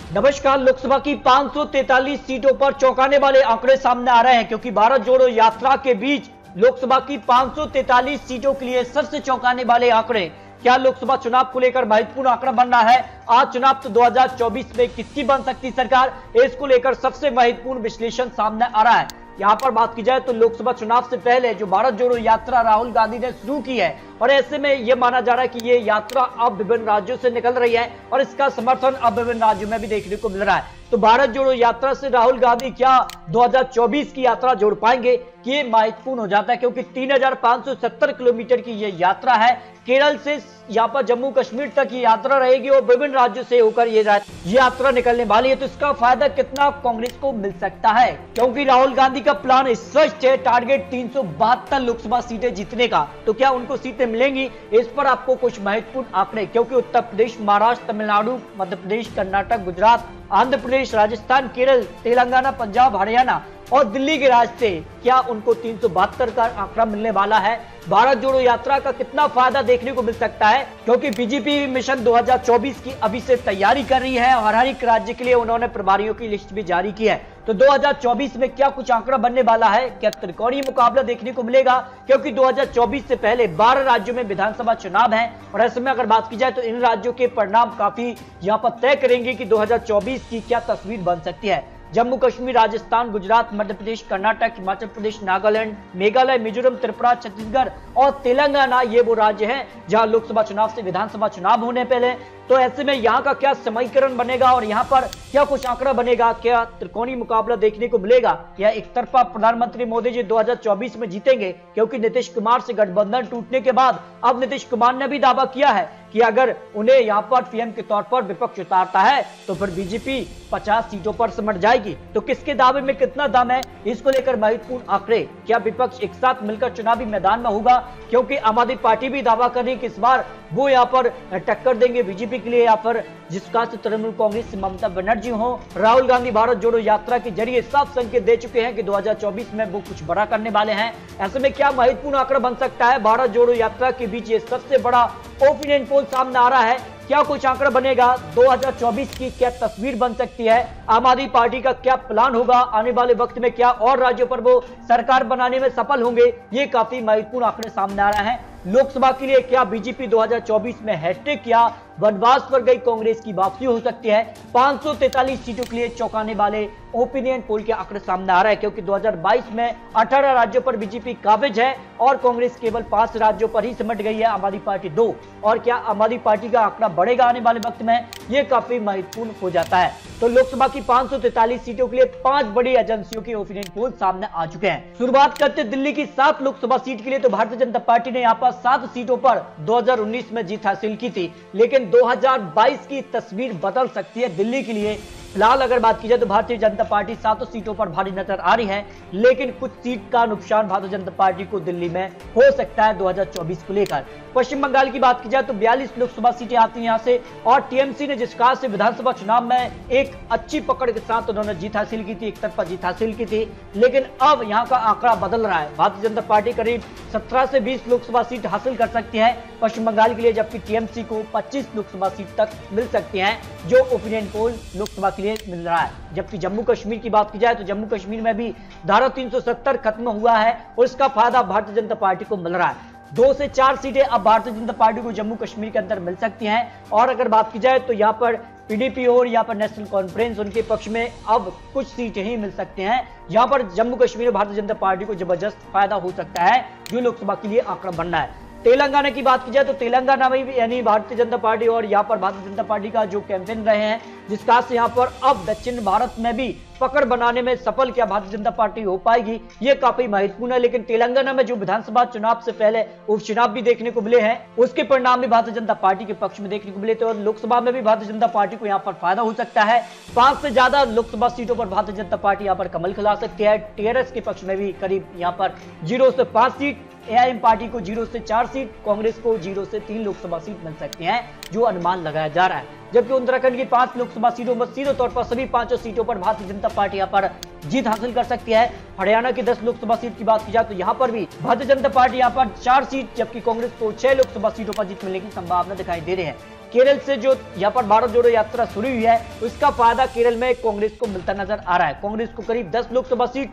नमस्कार। लोकसभा की 543 सीटों पर चौंकाने वाले आंकड़े सामने आ रहे हैं, क्योंकि भारत जोड़ो यात्रा के बीच लोकसभा की 543 सीटों के लिए सबसे चौंकाने वाले आंकड़े। क्या लोकसभा चुनाव को लेकर महत्वपूर्ण आंकड़ा बन रहा है? आज चुनाव तो 2024 में किसकी बन सकती सरकार, इसको लेकर सबसे महत्वपूर्ण विश्लेषण सामने आ रहा है। यहां पर बात की जाए तो लोकसभा चुनाव से पहले जो भारत जोड़ो यात्रा राहुल गांधी ने शुरू की है, और ऐसे में यह माना जा रहा है कि ये यात्रा अब विभिन्न राज्यों से निकल रही है और इसका समर्थन अब विभिन्न राज्यों में भी देखने को मिल रहा है। तो भारत जोड़ो यात्रा से राहुल गांधी क्या 2024 की यात्रा जोड़ पाएंगे, कि ये महत्वपूर्ण हो जाता है, क्योंकि 3570 किलोमीटर की ये यात्रा है। केरल से यहाँ पर जम्मू कश्मीर तक की यात्रा रहेगी और विभिन्न राज्यों से होकर ये यात्रा निकलने वाली है। तो इसका फायदा कितना कांग्रेस को मिल सकता है, क्योंकि राहुल गांधी का प्लान स्पष्ट है, टारगेट 372 लोकसभा सीटें जीतने का। तो क्या उनको सीटें मिलेंगी, इस पर आपको कुछ महत्वपूर्ण आंकड़े, क्योंकि उत्तर प्रदेश, महाराष्ट्र, तमिलनाडु, मध्य प्रदेश, कर्नाटक, गुजरात, आंध्र प्रदेश, राजस्थान, केरल, तेलंगाना, पंजाब, हरियाणा और दिल्ली के रास्ते क्या उनको 372 का आंकड़ा मिलने वाला है। भारत जोड़ो यात्रा का कितना फायदा देखने को मिल सकता है, क्योंकि बीजेपी मिशन 2024 की अभी से तैयारी कर रही है और हर एक राज्य के लिए उन्होंने प्रभारियों की लिस्ट भी जारी की है। तो 2024 में क्या कुछ आंकड़ा बनने वाला है, क्या त्रिकोणीय मुकाबला देखने को मिलेगा, क्योंकि 2024 से पहले 12 राज्यों में विधानसभा चुनाव है। और ऐसे में अगर बात की जाए तो इन राज्यों के परिणाम काफी यहां पर तय करेंगे कि 2024 की क्या तस्वीर बन सकती है। जम्मू कश्मीर, राजस्थान, गुजरात, मध्य प्रदेश, कर्नाटक, हिमाचल प्रदेश, नागालैंड, मेघालय, मिजोरम, त्रिपुरा, छत्तीसगढ़ और तेलंगाना, ये वो राज्य हैं जहां लोकसभा चुनाव से विधानसभा चुनाव होने पहले। तो ऐसे में यहाँ का क्या समीकरण बनेगा और यहाँ पर क्या कुछ आंकड़ा बनेगा, क्या त्रिकोणीय मुकाबला देखने को मिलेगा, या एक तरफा प्रधानमंत्री मोदी जी 2024 में जीतेंगे, क्योंकि नीतीश कुमार से गठबंधन टूटने के बाद अब नीतीश कुमार ने भी दावा किया है कि अगर उन्हें यहाँ पर पीएम के तौर पर विपक्ष उतारता है तो फिर बीजेपी 50 सीटों पर सिमट जाएगी। तो किसके दावे में कितना दम है, इसको लेकर महत्वपूर्ण आंकड़े। क्या विपक्ष एक साथ मिलकर चुनावी मैदान में होगा, क्योंकि आम आदमी पार्टी भी दावा कर रही है कि इस बार वो यहाँ पर टक्कर देंगे बीजेपी के लिए, या फिर जिसका तृणमूल कांग्रेस से ममता बनर्जी हो। राहुल गांधी भारत जोड़ो यात्रा के जरिए साफ संकेत दे चुके हैं कि 2024 में वो कुछ बड़ा करने वाले हैं। ऐसे में क्या महत्वपूर्ण आंकड़ा बन सकता है, भारत जोड़ो यात्रा के बीच ये सबसे बड़ा ओपिनियन पोल सामने आ रहा है। क्या कुछ आंकड़ा बनेगा, 2024 की क्या तस्वीर बन सकती है, आम आदमी पार्टी का क्या प्लान होगा, आने वाले वक्त में क्या और राज्यों पर वो सरकार बनाने में सफल होंगे, ये काफी महत्वपूर्ण आंकड़े सामने आ रहे हैं। लोकसभा के लिए क्या बीजेपी 2024 में हैट्रिक या वनवास पर गई कांग्रेस की वापसी हो सकती है। 543 सीटों के लिए चौंकाने वाले ओपिनियन पोल के आंकड़े सामने आ रहे हैं, क्योंकि 2022 में 18 राज्यों पर बीजेपी काबिज है और कांग्रेस केवल 5 राज्यों पर ही सिमट गई है, आम आदमी पार्टी 2। और क्या आम आदमी पार्टी का आंकड़ा बढ़ेगा आने वाले वक्त में, यह काफी महत्वपूर्ण हो जाता है। तो लोकसभा की 543 सीटों के लिए 5 बड़ी एजेंसियों के ओपिनियन पोल सामने आ चुके हैं। शुरुआत करते दिल्ली की 7 लोकसभा सीट के लिए, तो भारतीय जनता पार्टी ने यहाँ पर 7 सीटों पर 2019 में जीत हासिल की थी, लेकिन 2022 की तस्वीर बदल सकती है दिल्ली के लिए। फिलहाल अगर बात की जाए तो भारतीय जनता पार्टी 7 सीटों पर भारी नजर आ रही है, लेकिन कुछ सीट का नुकसान भारतीय जनता पार्टी को दिल्ली में हो सकता है 2024 को लेकर। पश्चिम बंगाल की बात की जाए तो 42 लोकसभा सीटें आती हैं यहां से, और टीएमसी ने जिस प्रकार से विधानसभा चुनाव में एक अच्छी पकड़ के साथ उन्होंने जीत हासिल की थी, एक तरफा जीत हासिल की थी, लेकिन अब यहां का आंकड़ा बदल रहा है। भारतीय जनता पार्टी करीब 17 से 20 लोकसभा सीट हासिल कर सकती है पश्चिम बंगाल के लिए, जबकि टीएमसी को 25 लोकसभा सीट तक मिल सकती है, जो ओपिनियन पोल लोकसभा के लिए मिल रहा है। जबकि जम्मू कश्मीर की बात की जाए तो जम्मू कश्मीर में भी धारा 370 खत्म हुआ है और इसका फायदा भारतीय जनता पार्टी को मिल रहा है। 2 से 4 सीटें अब भारतीय जनता पार्टी को जम्मू कश्मीर के अंदर मिल सकती हैं। और अगर बात की जाए तो यहाँ पर पीडीपी और यहाँ पर नेशनल कॉन्फ्रेंस, उनके पक्ष में अब कुछ सीटें ही मिल सकते हैं। यहाँ पर जम्मू कश्मीर में भारतीय जनता पार्टी को जबरदस्त फायदा हो सकता है, जो लोकसभा के लिए आंकड़ा बनना है। तेलंगाना की बात की जाए तो तेलंगाना में भी यानी भारतीय जनता पार्टी और यहाँ पर भारतीय जनता पार्टी का जो कैंपेन रहे हैं, जिसका से यहाँ पर अब दक्षिण भारत में भी पकड़ बनाने में सफल क्या भारतीय जनता पार्टी हो पाएगी, ये काफी महत्वपूर्ण है। लेकिन तेलंगाना में जो विधानसभा चुनाव से पहले उपचुनाव भी देखने को मिले हैं, उसके परिणाम भी भारतीय जनता पार्टी के पक्ष में देखने को मिले थे, और लोकसभा में भी भारतीय जनता पार्टी को यहाँ पर फायदा हो सकता है। 5 से ज्यादा लोकसभा सीटों पर भारतीय जनता पार्टी यहाँ पर कमल खिला सकती है। टीआरएस के पक्ष में भी करीब यहाँ पर 0 से 5 सीट, एआईएम पार्टी को 0 से 4 सीट, कांग्रेस को 0 से 3 लोकसभा सीट मिल सकती हैं, जो अनुमान लगाया जा रहा है। जबकि उत्तराखंड की 5 लोकसभा सीटों में सीधे तौर पर सभी 5 सीटों पर भारतीय जनता पार्टी यहाँ पर जीत हासिल कर सकती है। हरियाणा की 10 लोकसभा सीट की बात की जाए तो यहाँ पर भी भारतीय जनता पार्टी यहाँ पर 4 सीट, जबकि कांग्रेस को 6 लोकसभा सीटों पर जीत मिलने की संभावना दिखाई दे रही है। केरल से जो यहाँ पर भारत जोड़ो यात्रा शुरू हुई है, उसका फायदा केरल में कांग्रेस को मिलता नजर आ रहा है। कांग्रेस को करीब 10 लोकसभा सीट,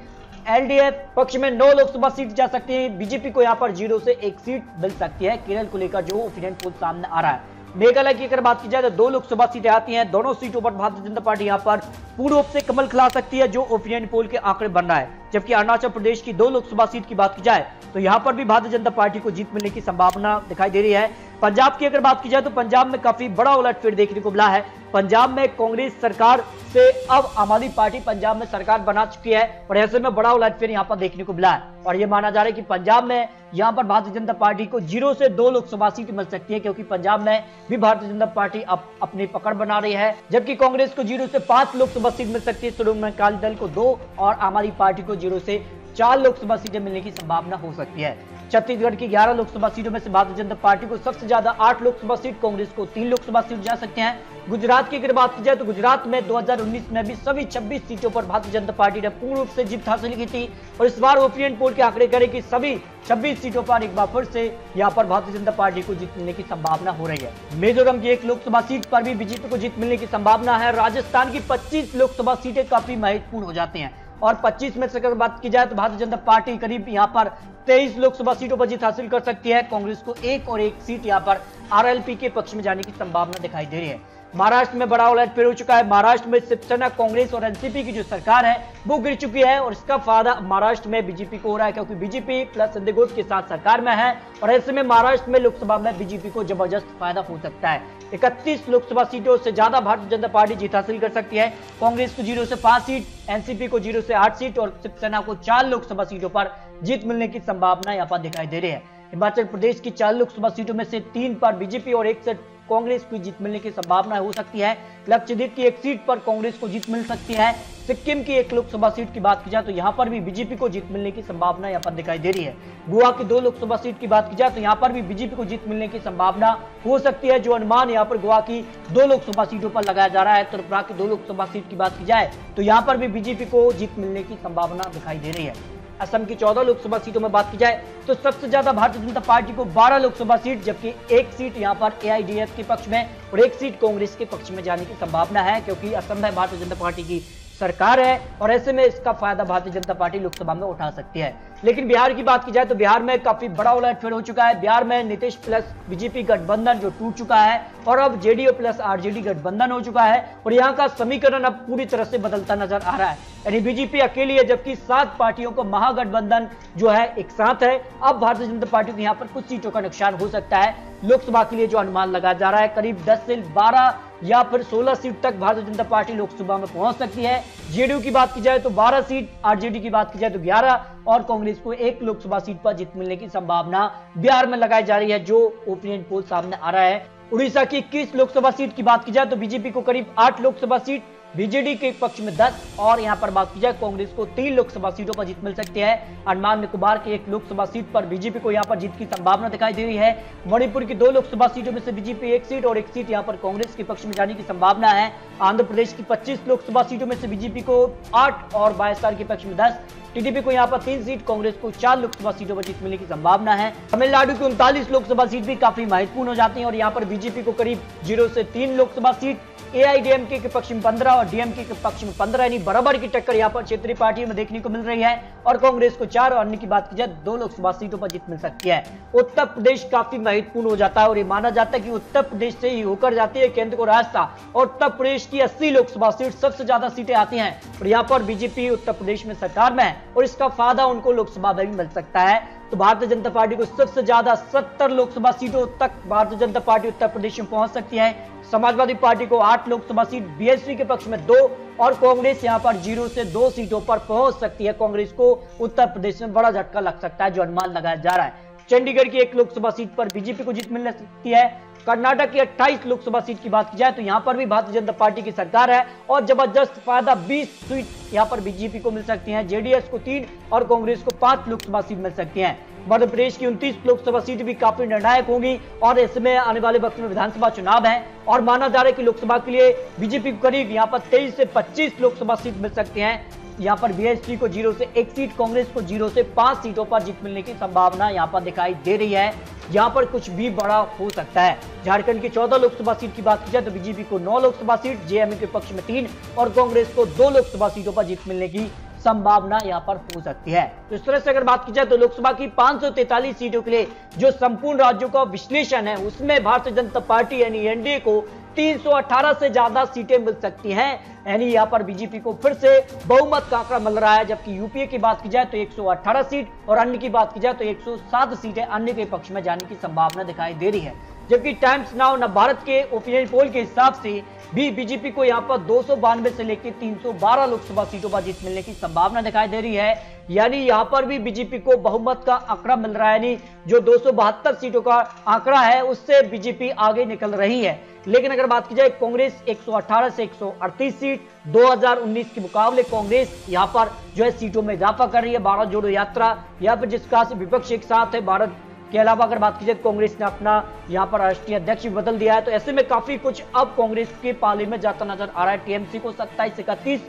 एलडीएफ पक्ष में 9 लोकसभा सीट जा सकती है। बीजेपी को यहाँ पर 0 से 1 सीट मिल सकती है केरल को लेकर, जो ओपिनियन पोल सामने आ रहा है। मेघालय की अगर बात की जाए तो 2 लोकसभा सीटें आती हैं। दोनों सीटों पर भारतीय जनता पार्टी यहाँ पर पूर्ण रूप से कमल खिला सकती है, जो ओपिनियन पोल के आंकड़े बन रहा है। जबकि अरुणाचल प्रदेश की 2 लोकसभा सीट की बात की जाए तो यहाँ पर भी भारतीय जनता पार्टी को जीत मिलने की संभावना दिखाई दे रही है। पंजाब की अगर बात की जाए तो पंजाब में काफी बड़ा उलटफेर देखने को मिला है। पंजाब में कांग्रेस सरकार से अब आम आदमी पार्टी पंजाब में सरकार बना चुकी है और ऐसे में बड़ा उलटफेर यहाँ पर देखने को मिला है। और यह माना जा रहा है कि पंजाब में यहाँ पर भारतीय जनता पार्टी को 0 से 2 लोकसभा सीट मिल सकती है, क्योंकि पंजाब में भी भारतीय जनता पार्टी अपनी पकड़ बना रही है। जबकि कांग्रेस को 0 से 5 लोकसभा सीट मिल सकती है, श्रोमणी अकाली दल को 2 और आम आदमी पार्टी को 0 से 4 लोकसभा सीटें मिलने की संभावना हो सकती है। छत्तीसगढ़ की 11 लोकसभा सीटों में से भारतीय जनता पार्टी को सबसे ज्यादा 8 लोकसभा सीट, कांग्रेस को 3 लोकसभा सीट जा सकते हैं। गुजरात की अगर बात की जाए तो गुजरात में 2019 में भी सभी 26 सीटों पर भारतीय जनता पार्टी ने पूर्ण रूप से जीत हासिल की थी और इस बार ओपिनियन पोल के आंकड़े करें कि सभी 26 सीटों पर एक बार फिर से यहाँ पर भारतीय जनता पार्टी को जीत मिलने की संभावना हो रही है। मिजोरम की 1 लोकसभा सीट पर भी बीजेपी को जीत मिलने की संभावना है। राजस्थान की 25 लोकसभा सीटें काफी महत्वपूर्ण हो जाती हैं और 25 में से अगर बात की जाए तो भारतीय जनता पार्टी करीब यहाँ पर 23 लोकसभा सीटों पर जीत हासिल कर सकती है। कांग्रेस को 1 और 1 सीट यहाँ पर आरएलपी के पक्ष में जाने की संभावना दिखाई दे रही है। महाराष्ट्र में बड़ा उलटफेर हो चुका है। महाराष्ट्र में शिवसेना, कांग्रेस और एनसीपी की जो सरकार है वो गिर चुकी है और इसका फायदा महाराष्ट्र में बीजेपी को हो रहा है, क्योंकि बीजेपी प्लस संजय गोट के साथ सरकार में है और ऐसे में महाराष्ट्र में लोकसभा में बीजेपी को जबरदस्त फायदा हो सकता है। 31 लोकसभा सीटों से ज्यादा भारतीय जनता पार्टी जीत हासिल कर सकती है। कांग्रेस को 0 से 5 सीट, एनसीपी को 0 से 8 सीट और शिवसेना को 4 लोकसभा सीटों पर जीत मिलने की संभावना यहाँ पर दिखाई दे रही है। हिमाचल प्रदेश की 4 लोकसभा सीटों में से 3 पर बीजेपी और 1 से कांग्रेस को जीत मिलने की संभावना हो सकती है। लक्षद्वीप की 1 सीट पर कांग्रेस को जीत मिल सकती है। सिक्किम की 1 लोकसभा सीट की बात की जाए तो यहाँ पर भी बीजेपी को जीत मिलने की संभावना यहाँ पर दिखाई दे रही है। गोवा की 2 लोकसभा सीट की बात की जाए तो यहाँ पर भी बीजेपी को जीत मिलने की संभावना हो सकती है, जो अनुमान यहाँ पर गोवा की 2 लोकसभा सीटों पर लगाया जा रहा है। त्रिपुरा की 2 लोकसभा सीट की बात की जाए तो यहाँ पर भी बीजेपी को जीत मिलने की संभावना दिखाई दे रही है। असम की 14 लोकसभा सीटों में बात की जाए तो सबसे ज्यादा भारतीय जनता पार्टी को 12 लोकसभा सीट, जबकि 1 सीट यहां पर एआईडीएफ के पक्ष में और 1 सीट कांग्रेस के पक्ष में जाने की संभावना है, क्योंकि असम में भारतीय जनता पार्टी की सरकार है और ऐसे में इसका फायदा भारतीय जनता पार्टी लोकसभा में उठा सकती है। लेकिन बिहार की बात की जाए तो बिहार में काफी बड़ा उलटफेर हो चुका है। बिहार में नीतीश प्लस बीजेपी गठबंधन जो टूट चुका है और अब जेडीयू प्लस आरजेडी गठबंधन हो चुका है और यहाँ का समीकरण अब पूरी तरह से बदलता नजर आ रहा है। यानी बीजेपी अकेली है, जबकि 7 पार्टियों का महागठबंधन जो है एक साथ है। अब भारतीय जनता पार्टी को यहाँ पर कुछ सीटों का नुकसान हो सकता है। लोकसभा के लिए जो अनुमान लगाया जा रहा है करीब 10 से 12 या फिर 16 सीट तक भारतीय जनता पार्टी लोकसभा में पहुंच सकती है। जेडीयू की बात की जाए तो 12 सीट, आरजेडी की बात की जाए तो 11 और कांग्रेस को 1 लोकसभा सीट पर जीत मिलने की संभावना बिहार में लगाई जा रही है, जो ओपिनियन पोल सामने आ रहा है। उड़ीसा की 21 लोकसभा सीट की बात की जाए तो बीजेपी को करीब 8 लोकसभा सीट, बीजेडी के पक्ष में 10 और यहां पर बात की जाए कांग्रेस को 3 लोकसभा सीटों पर जीत मिल सकती है। अंडमान निकोबार की 1 लोकसभा सीट पर बीजेपी को यहां पर जीत की संभावना दिखाई दे रही है। मणिपुर की 2 लोकसभा सीटों में से बीजेपी 1 सीट और 1 सीट यहां पर कांग्रेस के पक्ष में जाने की संभावना है। आंध्र प्रदेश की 25 लोकसभा सीटों में से बीजेपी को 8 और वाईएसआर के पक्ष में 10, टीडीपी को यहां पर 3 सीट, कांग्रेस को 4 लोकसभा सीटों पर जीत मिलने की संभावना है। तमिलनाडु की 39 लोकसभा सीट भी काफी महत्वपूर्ण हो जाती है और यहां पर बीजेपी को करीब 0 से 3 लोकसभा सीट, एआईडीएमके के पक्ष में 15 और डीएमके के पक्ष में 15, यानी बराबर की टक्कर यहां पर क्षेत्रीय पार्टियों में देखने को मिल रही है और कांग्रेस को 4 और अन्य की बात की जाए 2 लोकसभा सीटों पर जीत मिल सकती है। उत्तर प्रदेश काफी महत्वपूर्ण हो जाता है और ये माना जाता है कि उत्तर प्रदेश से ही होकर जाती है केंद्र को रास्ता और उत्तर प्रदेश की 80 लोकसभा सीट सबसे ज्यादा सीटें आती हैं और यहाँ पर बीजेपी उत्तर प्रदेश में सरकार में है और इसका फायदा उनको लोकसभा में भी मिल सकता है। तो भारतीय जनता पार्टी को सबसे ज्यादा 70 लोकसभा सीटों तक भारतीय जनता पार्टी उत्तर प्रदेश में पहुंच सकती है। समाजवादी पार्टी को 8 लोकसभा सीट, बीएसपी के पक्ष में 2 और कांग्रेस यहां पर 0 से 2 सीटों पर पहुंच सकती है। कांग्रेस को उत्तर प्रदेश में बड़ा झटका लग सकता है, जो अनुमान लगाया जा रहा है। चंडीगढ़ की 1 लोकसभा सीट पर बीजेपी को जीत मिल सकती है। कर्नाटक की 28 लोकसभा सीट की बात की जाए तो यहां पर भी भारतीय जनता पार्टी की सरकार है और जबरदस्त फायदा 20 सीट यहां पर बीजेपी को मिल सकती है। जेडीएस को 3 और कांग्रेस को 5 लोकसभा सीट मिल सकती हैं। मध्य प्रदेश की 29 लोकसभा सीट भी काफी निर्णायक होंगी और इसमें आने वाले वक्त में विधानसभा चुनाव है और माना जा रहा है कि लोकसभा के लिए बीजेपी को करीब यहां पर 23 से 25 लोकसभा सीट मिल सकती हैं। यहाँ पर बीएसपी को 0 से 1 सीट, कांग्रेस को 0 से 5 सीटों पर जीत मिलने की संभावना यहाँ पर दिखाई दे रही है। यहाँ पर कुछ भी बड़ा हो सकता है। झारखंड की 14 लोकसभा सीट की बात की जाए तो बीजेपी को 9 लोकसभा सीट, जेएमएम के पक्ष में 3 और कांग्रेस को 2 लोकसभा सीटों पर जीत मिलने की संभावना यहां पर हो सकती है। तो इस तरह से अगर बात की जाए तो लोकसभा की 543 सीटों के लिए जो संपूर्ण राज्यों का विश्लेषण है उसमें भारतीय जनता पार्टी यानी एनडीए को 318 से ज्यादा सीटें मिल सकती हैं। यानी यहां पर बीजेपी को फिर से बहुमत का आंकड़ा मिल रहा है। जबकि यूपीए की बात की जाए तो 118 सीट और अन्य की बात की जाए तो 107 सीटें अन्य के पक्ष में जाने की संभावना दिखाई दे रही है। जबकि टाइम्स नाउ न भारत के ओपिनियन पोल के हिसाब से भी बीजेपी को यहां पर 292 से लेकर 312 लोकसभा सीटों पर जीत मिलने की संभावना दिखाई दे रही है। यानी यहां पर भी बीजेपी को बहुमत का आंकड़ा मिल रहा है। यानी जो 272 सीटों का आंकड़ा है उससे बीजेपी आगे निकल रही है। लेकिन अगर बात की जाए कांग्रेस 118 से 138 सीट, 2019 के मुकाबले कांग्रेस यहां पर जो है सीटों में इजाफा कर रही है। भारत जोड़ो यात्रा या फिर जिसका विपक्ष एक साथ है, भारत के अलावा अगर बात की जाए कांग्रेस ने अपना यहां पर राष्ट्रीय अध्यक्ष भी बदल दिया है। तो ऐसे में काफी कुछ अब कांग्रेस के पाले में जाता नजर आ रहा है। टीएमसी को 27 से 31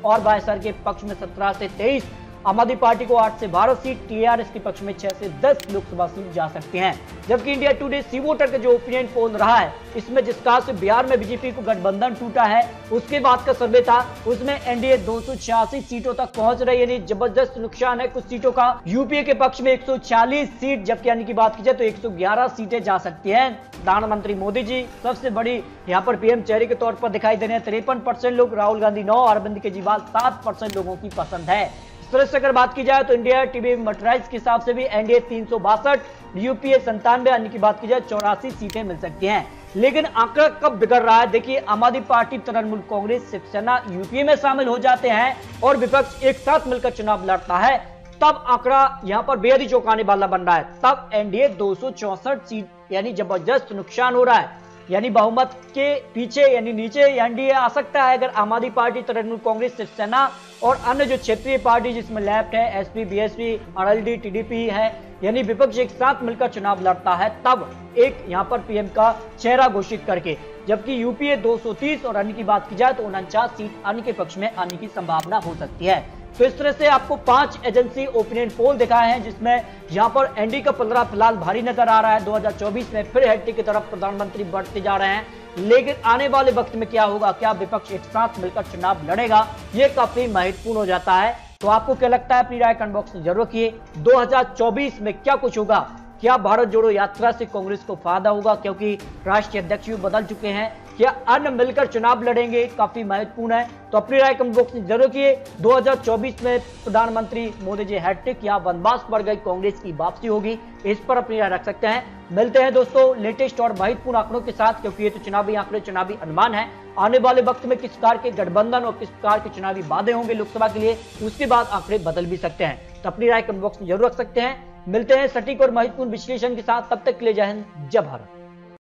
और वाईएसआर के पक्ष में 17 से 23, आम आदमी पार्टी को 8 से 12 सीट, टीआरएस के पक्ष में 6 से 10 लोकसभा सीट जा सकती हैं। जबकि इंडिया टुडे सी वोटर का जो ओपिनियन पोल रहा है इसमें जिस कहा से बिहार में बीजेपी को गठबंधन टूटा है उसके बाद का सर्वे था, उसमें एनडीए 286 सीटों तक पहुंच रही है। यानी जबरदस्त नुकसान है कुछ सीटों का। यूपीए के पक्ष में 140 सीट, जबकि यानी की बात की जाए तो 111 सीटें जा सकती हैं। प्रधानमंत्री मोदी जी सबसे बड़ी यहाँ पर पीएम चेहरे के तौर पर दिखाई दे रहे हैं। 53% लोग, राहुल गांधी 9, अरविंद केजरीवाल 7% लोगों की पसंद है। इस तरह से अगर बात की जाए तो इंडिया टीवी मटेरियल्स के हिसाब से भी एनडीए 362, यूपीए 97, अन्य की बात की जाए 84 सीटें मिल सकती हैं। लेकिन आंकड़ा कब बिगड़ रहा है? देखिए, आम आदमी पार्टी, तृणमूल कांग्रेस, शिवसेना यूपीए में शामिल हो जाते हैं और विपक्ष एक साथ मिलकर चुनाव लड़ता है, तब आंकड़ा यहां पर बेहद ही चौंकाने वाला बन रहा है। तब एनडीए 264 सीट यानी जबरदस्त नुकसान हो रहा है। यानी बहुमत के पीछे यानी नीचे एनडीए आ सकता है अगर आम आदमी पार्टी, तृणमूल कांग्रेस, शिवसेना और अन्य जो क्षेत्रीय पार्टी जिसमें लेफ्ट है, एसपी, बीएसपी, आरएलडी, टीडीपी है, यानी विपक्ष एक साथ मिलकर चुनाव लड़ता है, तब एक यहां पर पीएम का चेहरा घोषित करके। जबकि यूपीए 230 और अन्य की बात की जाए तो 49 सीट अन्य के पक्ष में आने की संभावना हो सकती है। तो इस तरह से आपको 5 एजेंसी ओपिनियन पोल दिखाए हैं जिसमें यहां पर एनडीए का पलड़ा फिलहाल भारी नजर आ रहा है। 2024 में फिर हैट्रिक की तरफ प्रधानमंत्री बढ़ते जा रहे हैं। लेकिन आने वाले वक्त में क्या होगा, क्या विपक्ष एक साथ मिलकर चुनाव लड़ेगा, ये काफी महत्वपूर्ण हो जाता है। तो आपको क्या लगता है? अपनी राय कमेंट बॉक्स में जरूर किए। 2024 में क्या कुछ होगा? क्या भारत जोड़ो यात्रा से कांग्रेस को फायदा होगा क्योंकि राष्ट्रीय अध्यक्ष भी बदल चुके हैं? क्या अन्य मिलकर चुनाव लड़ेंगे? काफी महत्वपूर्ण है। तो अपनी राय कमेंट बॉक्स में जरूर किए। 2024 में प्रधानमंत्री मोदी जी हैट्रिक या वनवास पर गई कांग्रेस की वापसी होगी, इस पर अपनी राय रख सकते हैं। मिलते हैं दोस्तों लेटेस्ट और महत्वपूर्ण आंकड़ों के साथ, क्योंकि ये तो चुनावी आंकड़े, चुनावी अनुमान है। आने वाले वक्त में किस प्रकार के गठबंधन और किस प्रकार के चुनावी वादे होंगे लोकसभा के लिए, उसके बाद आंकड़े बदल भी सकते हैं। तो अपनी राय कमेंट बॉक्स में जरूर रख सकते हैं। मिलते हैं सटीक और महत्वपूर्ण विश्लेषण के साथ, तब तक के लिए जय हिंद, जय भारत।